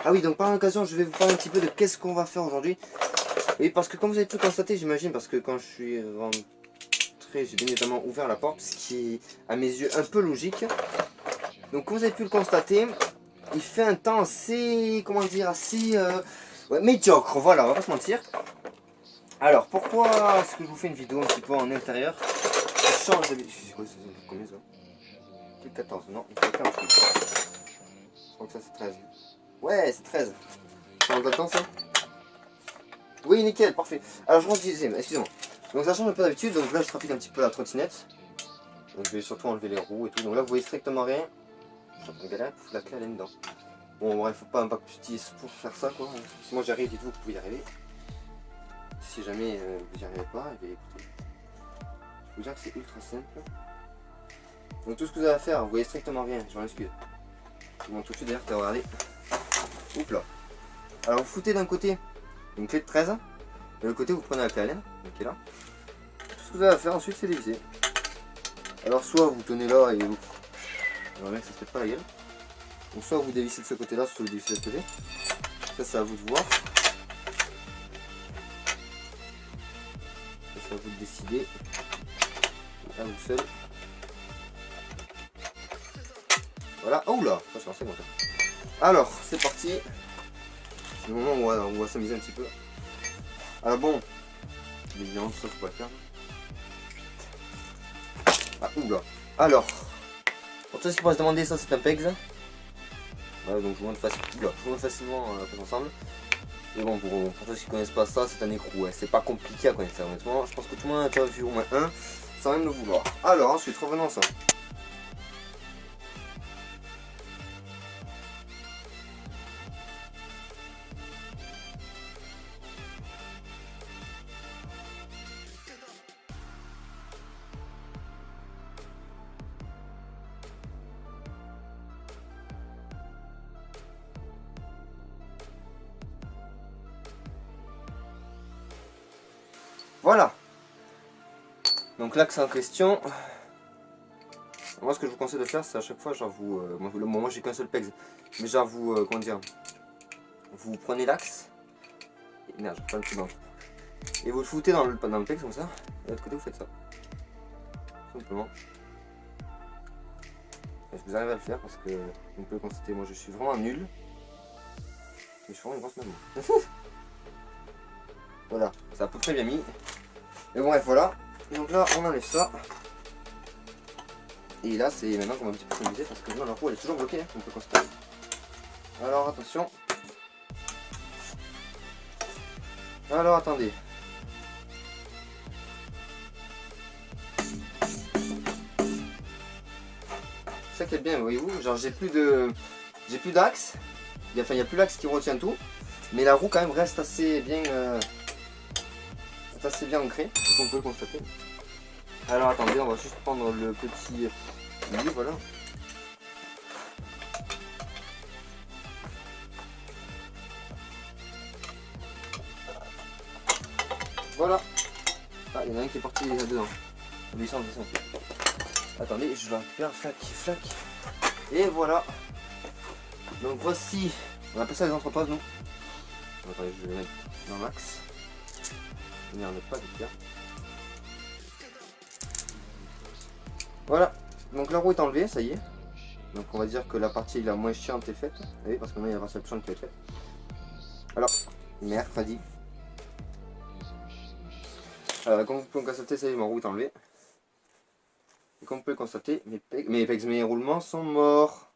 Ah oui, donc par l'occasion, je vais vous parler un petit peu de qu'est-ce qu'on va faire aujourd'hui. Oui, parce que comme vous avez pu le constater, j'imagine, parce que quand je suis rentré, j'ai bien évidemment ouvert la porte, ce qui est à mes yeux un peu logique. Donc comme vous avez pu le constater, il fait un temps assez, comment dire, assez ouais, médiocre, voilà, on va pas se mentir. Alors, pourquoi est-ce que je vous fais une vidéo un petit peu en intérieur? Je change d'habitude. C'est quoi, c'est combien ça? C'est 14, non, il fait 48. Je crois que ça c'est 13. Ouais, c'est 13. C'est en quel temps ça? Oui, nickel, parfait. Alors je redisais, excusez-moi. Donc ça change un peu d'habitude, donc là je trafique un petit peu la trottinette. Donc je vais surtout enlever les roues et tout. Donc là vous voyez strictement rien. Je suis en train de galérer, la clé elle est dedans. Bon, ouais, il faut pas un bac plus 10 pour faire ça quoi. Si moi j'arrive, dites-vous que vous pouvez y arriver. Si jamais vous n'y arrivez pas, eh bien, écoutez, je peux vous dire que c'est ultra simple. Donc tout ce que vous avez à faire, vous voyez strictement rien, je m'en excuse. Je montre tout de suite d'ailleurs, regardez. Oups là. Alors vous foutez d'un côté une clé de 13, de l'autre côté vous prenez la clé Allen, qui est là. Tout ce que vous avez à faire ensuite c'est dévisser. Alors soit vous tenez là et vous... Alors mec ça se pète pas la gueule. Donc soit vous dévissez de ce côté là, soit vous dévissez de ce côté. Ça c'est à vous de voir. Ça c'est à vous de décider. À vous seul. Voilà. Oh là, ça c'est bon ça. Alors c'est parti. C'est le moment où on va s'amuser un petit peu. Alors bon, évidemment ça faut pas le faire. Ah oula. Alors, pour ceux qui pourraient se demander, ça c'est un PEGS. Voilà, donc je vous montre facilement ensemble. Mais bon, pour ceux qui connaissent pas ça, c'est un écrou. Ouais. C'est pas compliqué à connaître ça honnêtement. Je pense que tout le monde a déjà vu au moins un, sans même le vouloir. Alors ensuite, revenons à ça. Voilà. Donc l'axe en question. Moi ce que je vous conseille de faire, c'est à chaque fois, genre vous... moi j'ai qu'un seul PEGS. Mais genre vous... comment dire, vous prenez l'axe. Merde, j'ai pas le plus dans. Et vous le foutez dans le PEGS comme ça. Et de l'autre côté vous faites ça. Tout simplement. Et je vous arrive à le faire parce que vous pouvez constater, moi je suis vraiment nul. Mais je suis vraiment une grosse maman. Voilà, c'est à peu près bien mis. Mais bon bref voilà. Et donc là on enlève ça. Et là c'est maintenant qu'on va un petit peu s'amuser parce que non, la roue elle est toujours bloquée, hein, on peut constater. Alors attention. Alors attendez. C'est ça qui est bien, voyez-vous, genre j'ai plus d'axe. Enfin il n'y a plus l'axe qui retient tout. Mais la roue quand même reste assez bien ancrée, comme on peut le constater. Alors attendez, on va juste prendre le petit milieu, voilà. Voilà. Ah, il y en a un qui est parti là-dedans. Descend. Attendez, je le récupère, flac. Et voilà. Donc voici, on appelle ça les entreposes nous. Attendez, je vais le mettre dans l'axe. On n'en met pas de pierre. Voilà, donc la roue est enlevée, ça y est. Donc on va dire que la partie la moins chiante est faite. Oui, parce que maintenant il y a la partie la plus chiante qui est faite. Alors, mercredi. Comme vous pouvez le constater, ça y est, ma roue est enlevée. Et comme vous pouvez le constater, mes roulements sont morts.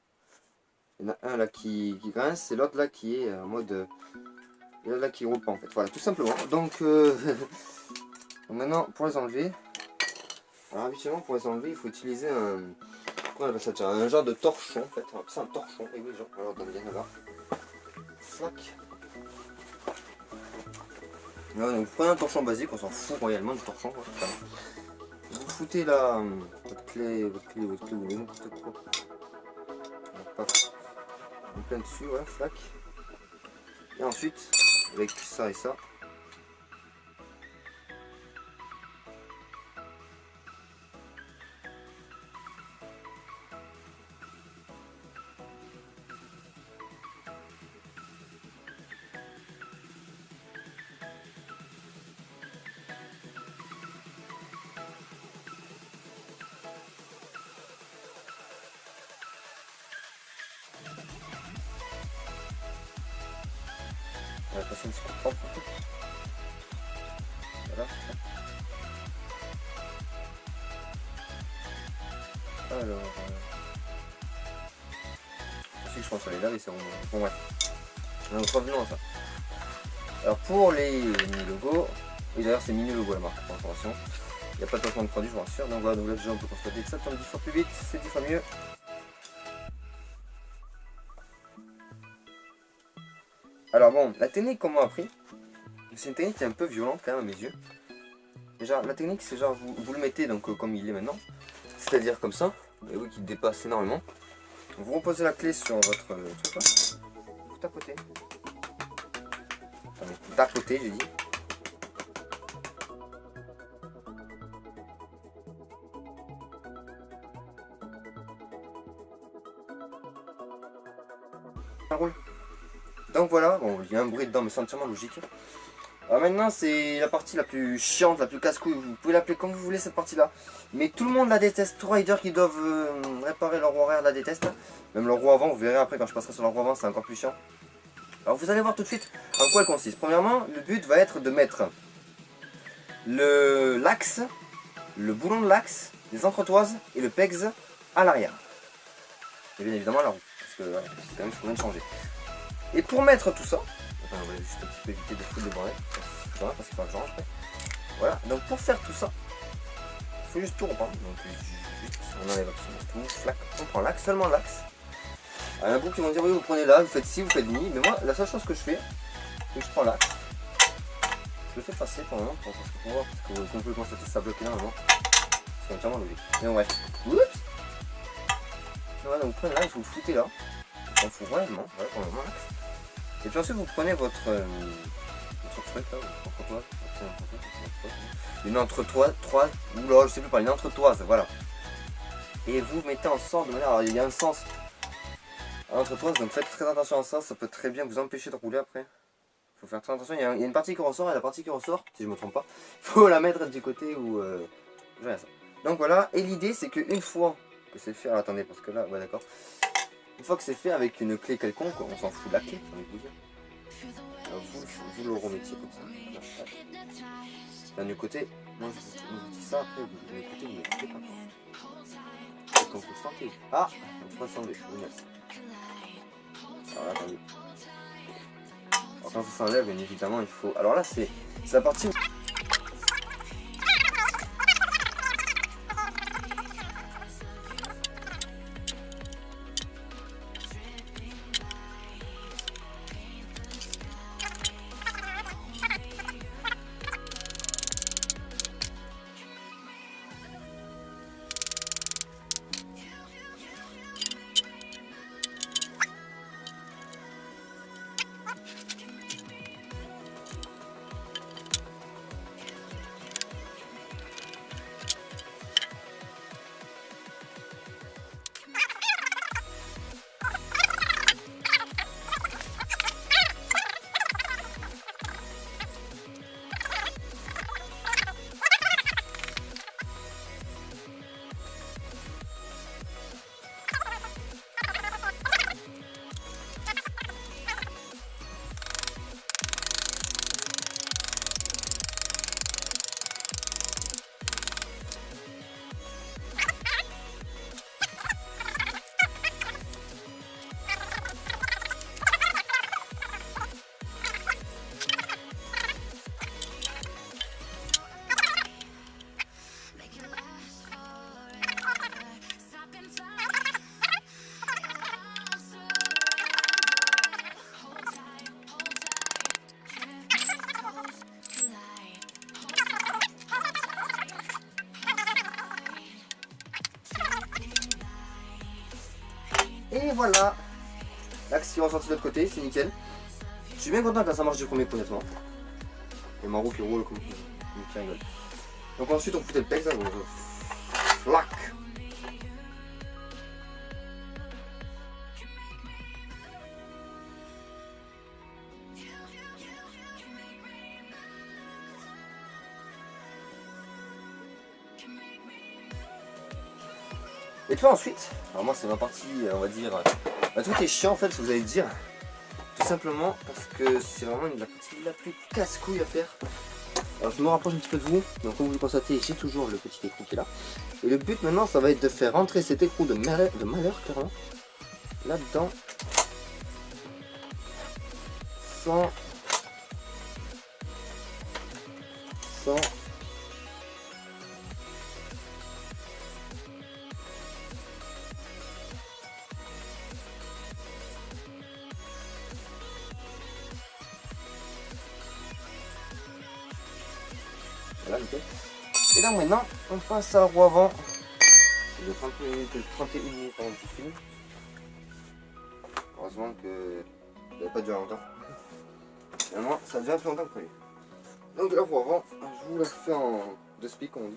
Il y en a un là qui grince et l'autre là qui est en mode... Et là qui roule pas en fait, voilà tout simplement. Donc maintenant pour les enlever, alors habituellement pour les enlever il faut utiliser un... Comment on appelle ça déjà, un genre de torchon en fait, c'est un torchon, et oui genre, alors attendez, là. Flac. Là, donc vous prenez un torchon basique, on s'en fout royalement du torchon. Voilà. Vous foutez votre clé, n'importe quoi. En plein dessus, voilà, flac. Et ensuite, avec ça et ça, un petit coup propre. Voilà. Alors... je pense à les laver, c'est bon, bref. Donc revenons à ça. Alors pour les mini-logos, et d'ailleurs c'est mini-logo la marque pour information, il n'y a pas de placement de produit, je vous rassure. Donc voilà, donc là déjà on peut constater que ça tourne 10 fois plus vite, c'est 10 fois mieux. Alors bon, la technique qu'on m'a appris, c'est une technique qui est un peu violente quand même à mes yeux. Déjà la technique c'est genre vous le mettez donc comme il est maintenant, c'est-à-dire comme ça, et oui qui dépasse énormément. Vous reposez la clé sur votre truc là, vous tapotez. Enfin, vous tapotez j'ai dit. Ça roule. Donc voilà, bon il y a un bruit dedans mais c'est entièrement logique. Alors maintenant c'est la partie la plus chiante, la plus casse-couille, vous pouvez l'appeler comme vous voulez cette partie là. Mais tout le monde la déteste, tous les riders qui doivent réparer leur roue arrière la détestent. Même leur roue avant, vous verrez après quand je passerai sur leur roue avant c'est encore plus chiant. Alors vous allez voir tout de suite en quoi elle consiste. Premièrement, le but va être de mettre l'axe, le boulon de l'axe, les entretoises et le pegs à l'arrière. Et bien évidemment la roue, parce que voilà, c'est quand même ce qu'on vient de changer. Et pour mettre tout ça, enfin, on va juste un petit peu éviter de foutre des bordels, parce qu'il faut que je range après. Voilà, donc pour faire tout ça, il faut juste tout reprendre. Donc juste, on enlève absolument tout, flac, on prend l'axe, seulement l'axe. Il y en a beaucoup qui vont dire oui vous prenez là, vous faites ci, vous faites ni, mais moi la seule chose que je fais, c'est que je prends l'axe. Je le fais facile pour le moment, parce que comme vous pouvez constater ça bloque énormément. C'est entièrement logique. Mais bon bref. Oups. Voilà, donc vous prenez l'axe, vous le foutez là. On s'en fout réellement, voilà pour le moment l'axe. Et puis ensuite vous prenez votre truc là, une entretoise, oula je sais plus pas, une entretoise, voilà. Et vous mettez en sorte de manière, alors il y a un sens à l'entretoise, donc faites très attention à ça, ça peut très bien vous empêcher de rouler après. Il faut faire très attention, il y a une partie qui ressort et la partie qui ressort, si je me trompe pas, il faut la mettre du côté où... ça. Donc voilà, et l'idée c'est qu'une fois que c'est fait, alors attendez parce que là, ouais d'accord. Une fois que c'est fait avec une clé quelconque, on s'en fout de la clé, j'ai envie de vous dire. Vous le remettiez comme ça. D'un côté, moi je vous dis ça, après vous de l'autre côté vous ne mettez pas. Et quand vous sentez, ah, on peut pas s'enlever, génial. Alors là, attendez. Alors quand ça s'enlève, bien évidemment, il faut... Alors là, c'est la partie où... Et voilà, l'axe qui ressort de l'autre côté, c'est nickel. Je suis bien content quand ça marche du premier coup, honnêtement. Et ma roue qui roule comme qui rigole. Donc ensuite on foutait le pegs, là, donc flac. Et puis ensuite, alors moi c'est ma partie, on va dire, bah, tout est chiant en fait, vous allez dire. Tout tout simplement parce que c'est vraiment la partie la plus casse-couille à faire. Alors je me rapproche un petit peu de vous, donc comme vous le constatez, j'ai toujours le petit écrou qui est là. Et le but maintenant, ça va être de faire rentrer cet écrou de malheur carrément, là-dedans, sans voilà, nickel. Et là maintenant, on passe à la roue avant. De 31 minutes avant que je filme. Heureusement que ça n'avait pas duré longtemps. Finalement, ça a duré plus longtemps que prévu. Donc la roue avant, je vous la fais en 2 spics comme on dit.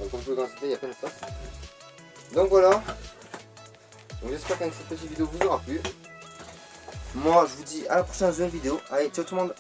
Donc on peut constater, il y a plein de place. Donc voilà. J'espère que cette petite vidéo vous aura plu. Moi je vous dis à la prochaine vidéo. Allez, ciao tout le monde.